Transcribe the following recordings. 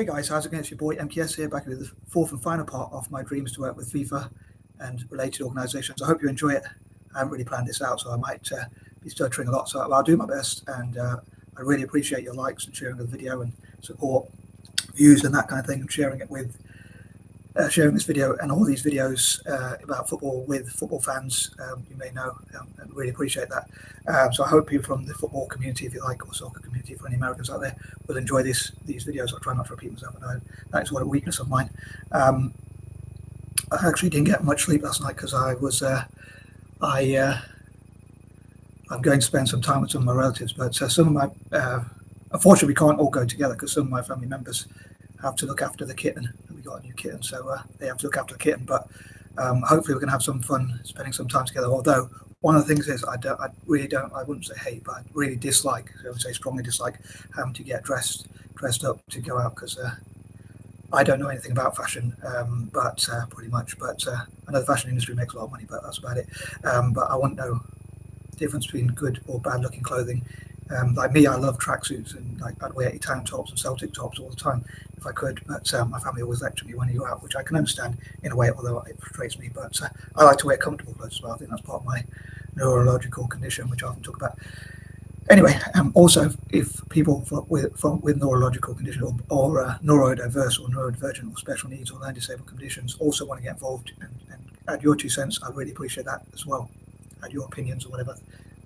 Hey guys, how's it going? It's your boy M.K.S here, back with the fourth and final part of my dreams to work with FIFA and related organisations. I hope you enjoy it. I haven't really planned this out, so I might be stuttering a lot, so I'll do my best. And I really appreciate your likes and sharing the video and support, views and that kind of thing, and sharing it with sharing this video and all these videos about football with football fans. You may know, I really appreciate that. So I hope people from the football community, if you like, or soccer community, for any Americans out there, will enjoy these videos. I'll try not to repeat myself. I know that is one weakness of mine. I actually didn't get much sleep last night because I'm going to spend some time with some of my relatives, but some of my unfortunately we can't all go together because some of my family members have to look after the kitten. We got a new kitten, so they have to look after the kitten. But hopefully we're going to have some fun spending some time together. Although one of the things is I wouldn't say hate, but I really dislike, I would say strongly dislike having to get dressed up to go out, because I don't know anything about fashion, but pretty much. But I know the fashion industry makes a lot of money, but that's about it. But I wouldn't know the difference between good or bad looking clothing. Like me, I love tracksuits, and like I'd wear Italian tops and Celtic tops all the time if I could. But my family always lecture me when you go out, which I can understand in a way, although it frustrates me. But I like to wear comfortable clothes as well. I think that's part of my neurological condition, which I often talk about. Anyway, also, if people with neurological condition or neurodiverse or neurodivergent or special needs or learning disabled conditions also want to get involved and add your 2 cents, I'd really appreciate that as well. Add your opinions or whatever.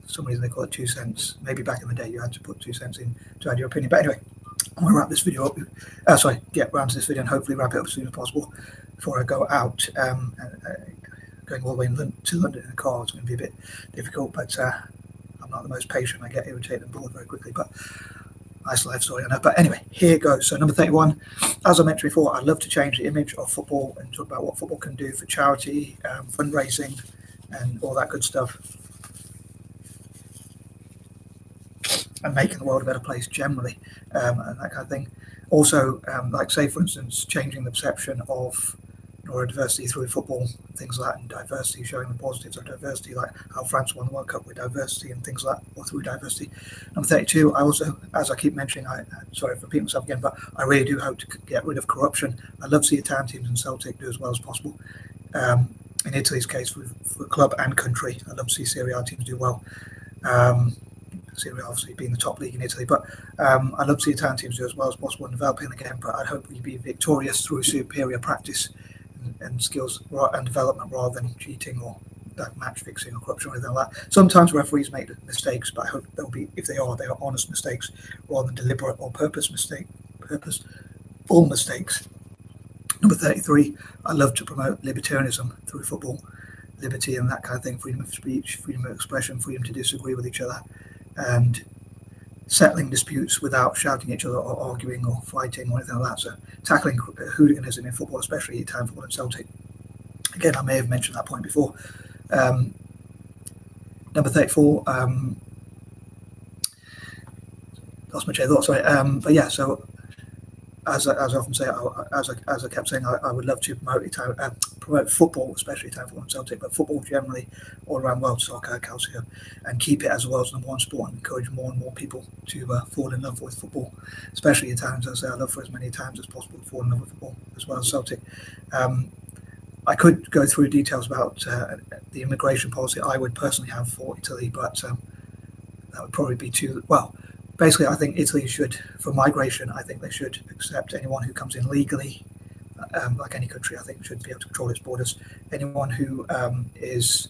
For some reason they call it 2 cents. Maybe back in the day you had to put 2 cents in to add your opinion. But anyway, I'm going to wrap this video up. Get round to this video and hopefully wrap it up as soon as possible before I go out. Going all the way to London in a car is going to be a bit difficult, but I'm not the most patient. I get irritated and bored very quickly, but nice life story, I know. But anyway, here it goes. So number 31, as I mentioned before, I'd love to change the image of football and talk about what football can do for charity, fundraising, and all that good stuff, and making the world a better place generally, and that kind of thing. Also, like say for instance, changing the perception of neurodiversity through football, things like that, and diversity, showing the positives of diversity, like how France won the World Cup with diversity and things like that, or through diversity. Number 32, I also, as I keep mentioning, sorry for repeating myself again, but I really do hope to get rid of corruption. I'd love to see Italian teams and Celtic do as well as possible. In Italy's case, for club and country, I'd love to see Serie A teams do well. Serie A obviously being the top league in Italy, but I'd love to see Italian teams do as well as possible in developing the game, but I'd hope we'd be victorious through superior practice and skills and development rather than cheating or match fixing or corruption or anything like that. Sometimes referees make mistakes, but I hope they'll be, if they are honest mistakes rather than deliberate or purposeful mistakes. Number 33, I love to promote libertarianism through football, liberty and that kind of thing, freedom of speech, freedom of expression, freedom to disagree with each other, and settling disputes without shouting at each other or arguing or fighting or anything like that. So tackling hooliganism in football, especially Italian football and Celtic. Again, I may have mentioned that point before. Number 34, lost my train of thought, sorry. But yeah, so as I often say, as I kept saying, I would love to promote football, especially Italian football and Celtic, but football generally all around world, soccer, calcio, and keep it as the world's #1 sport and encourage more and more people to fall in love with football, especially Italians. As I say, I love for as many Italians as possible to fall in love with football as well as Celtic. I could go through details about the immigration policy I would personally have for Italy, but that would probably be too, well, basically, I think Italy should, for migration, I think they should accept anyone who comes in legally, like any country, I think should be able to control its borders. Anyone who has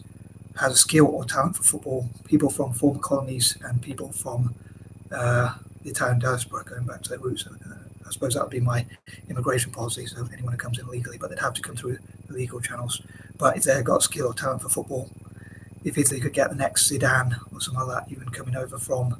a skill or talent for football, people from former colonies and people from the Italian diaspora, going back to their roots. I suppose that would be my immigration policy, so anyone who comes in legally, but they'd have to come through the legal channels. But if they've got skill or talent for football, if Italy could get the next Zidane or something like that, even coming over from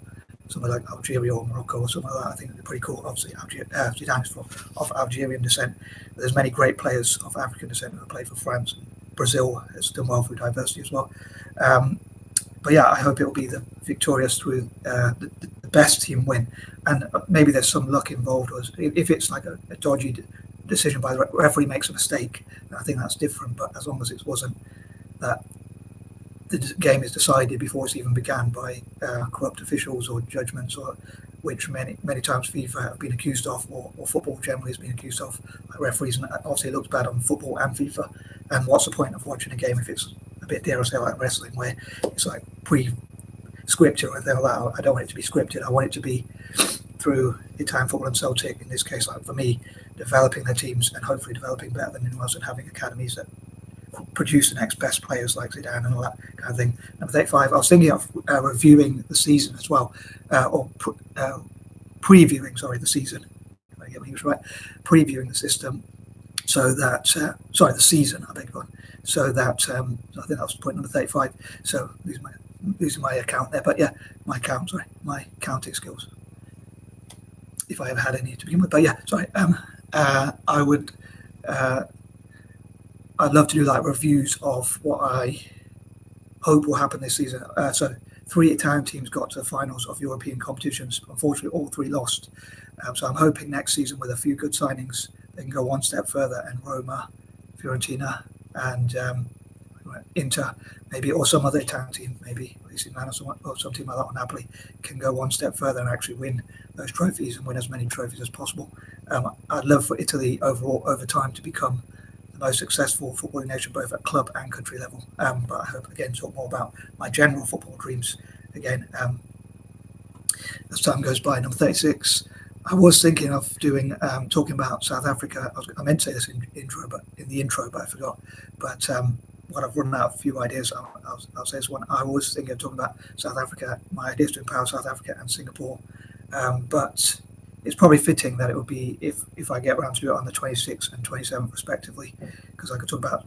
somewhere like Algeria or Morocco or something like that, I think it'd be pretty cool. Obviously, Zidane is of Algerian descent. But there's many great players of African descent who have played for France. Brazil has done well through diversity as well. But yeah, I hope it will be the victorious through the best team win. And maybe there's some luck involved. Or if it's like a dodgy decision by the referee makes a mistake, I think that's different. But as long as it wasn't that the game is decided before it's even began by corrupt officials or judgments or which many times FIFA have been accused of, or football generally has been accused of, like referees, and obviously it looks bad on football and FIFA. And what's the point of watching a game if it's a bit, dare I say, like wrestling, where it's like pre-scripted or anything like that? I don't want it to be scripted. I want it to be through Italian football and Celtic, in this case, like for me, developing their teams and hopefully developing better than anyone else, and having academies that produce the next best players like Zidane and all that kind of thing. Number 35, I was thinking of reviewing the season as well, or previewing, the season. If I get my English right, previewing the system, so that the season, I beg your pardon, so that I think that was point number 35. So losing my account there, but yeah, my counting skills, if I ever had any to begin with. But yeah, I would. I'd love to do like reviews of what I hope will happen this season. So 3 Italian teams got to the finals of European competitions. Unfortunately, all 3 lost. So I'm hoping next season, with a few good signings, they can go one step further, and Roma, Fiorentina, and Inter, maybe, or some other Italian team, maybe AC Milan or some team like that, or Napoli, can go one step further and actually win those trophies and win as many trophies as possible. I'd love for Italy overall, over time, to become the most successful footballing nation, both at club and country level. But I hope, again, to talk more about my general football dreams again as time goes by. Number 36, I was thinking of doing talking about South Africa. I meant to say this in the intro, but I forgot. But when I've run out of a few ideas, I'll say this one. I was thinking of talking about South Africa. My idea is to empower South Africa and Singapore, but it's probably fitting that it would be, if I get around to do it, on the 26th and 27th respectively, because I could talk about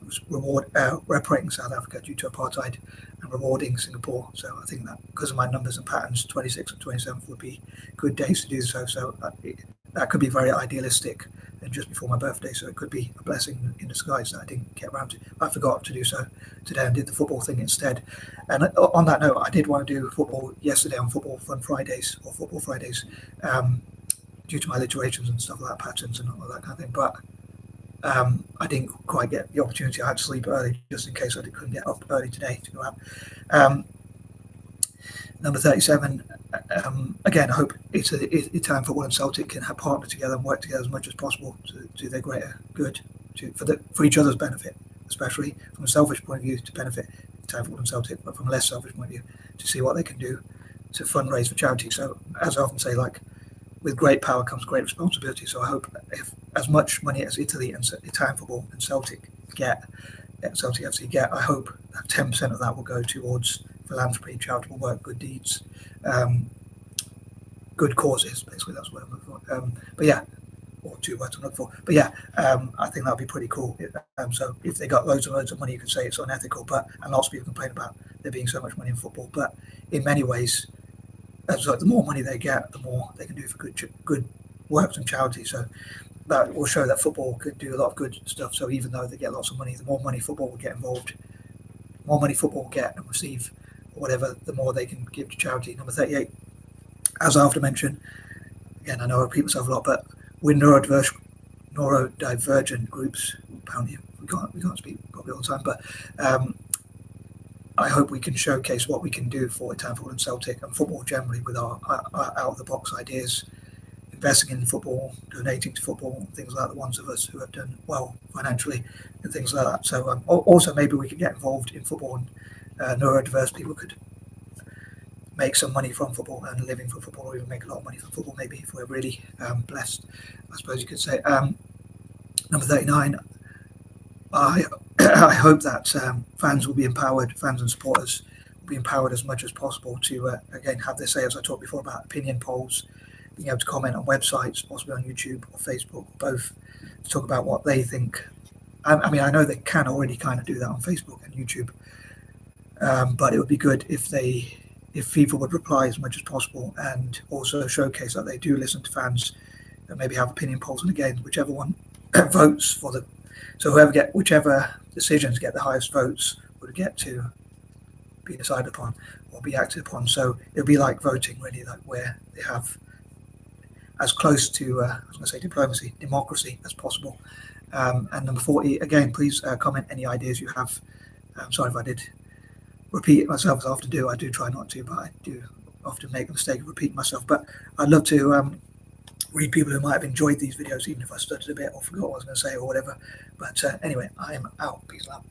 reparating South Africa due to apartheid and rewarding Singapore. So I think that because of my numbers and patterns, 26th and 27th would be good days to do so. So that could be very idealistic and just before my birthday, so it could be a blessing in disguise that I didn't get around to. I forgot to do so today and did the football thing instead. And on that note, I did want to do football yesterday on Football Fridays, due to my literations and stuff like that, patterns and all that kind of thing. But I didn't quite get the opportunity. I had to sleep early just in case I couldn't get up early today to go out. Number 37, again, I hope Italian football and Celtic can partner together and work together as much as possible to do their greater good, for each other's benefit, especially from a selfish point of view, to benefit Italian football and Celtic, but from a less selfish point of view, to see what they can do to fundraise for charity. So, as I often say, like, with great power comes great responsibility. So I hope if as much money as Italy and Italian football and Celtic FC get, I hope that 10% of that will go towards philanthropy, charitable work, good deeds, good causes. Basically, that's what I'm looking for. But yeah, or 2 words I'm looking for. But yeah, I think that would be pretty cool. So if they got loads and loads of money, you could say it's unethical. And lots of people complain about there being so much money in football. But in many ways, the more money they get, the more they can do for good works and charity. So that will show that football could do a lot of good stuff. So even though they get lots of money, the more money football will get involved, the more money football will get and receive, or whatever, the more they can give to charity. Number 38, as I often mention, again, I know I repeat myself a lot, but we're neurodivergent groups. Apparently, we can't speak properly all the time, but I hope we can showcase what we can do for Italian football and Celtic and football generally with our out-of-the-box ideas, investing in football, donating to football, things like the ones of us who have done well financially and things like that. So also maybe we could get involved in football, and neurodiverse people could make some money from football and a living from football, or even make a lot of money from football, maybe, if we're really blessed, I suppose you could say. Number 39, I hope that fans will be empowered, fans and supporters will be empowered as much as possible to, again, have their say, as I talked before, about opinion polls, being able to comment on websites, possibly on YouTube or Facebook, both, to talk about what they think. I mean, I know they can already kind of do that on Facebook and YouTube, but it would be good if FIFA would reply as much as possible and also showcase that they do listen to fans and maybe have opinion polls. And again, whichever one votes for the, so whichever decisions get the highest votes would get to be decided upon or be acted upon. So it'll be like voting, really, like where they have as close to, I was going to say democracy as possible. And number 40, again, please comment any ideas you have. Sorry if I did repeat it myself, as I often do. I do try not to, but I do often make the mistake of repeating myself. But I'd love to read people who might have enjoyed these videos, even if I stuttered a bit or forgot what I was going to say or whatever. But anyway, I am out. Peace out.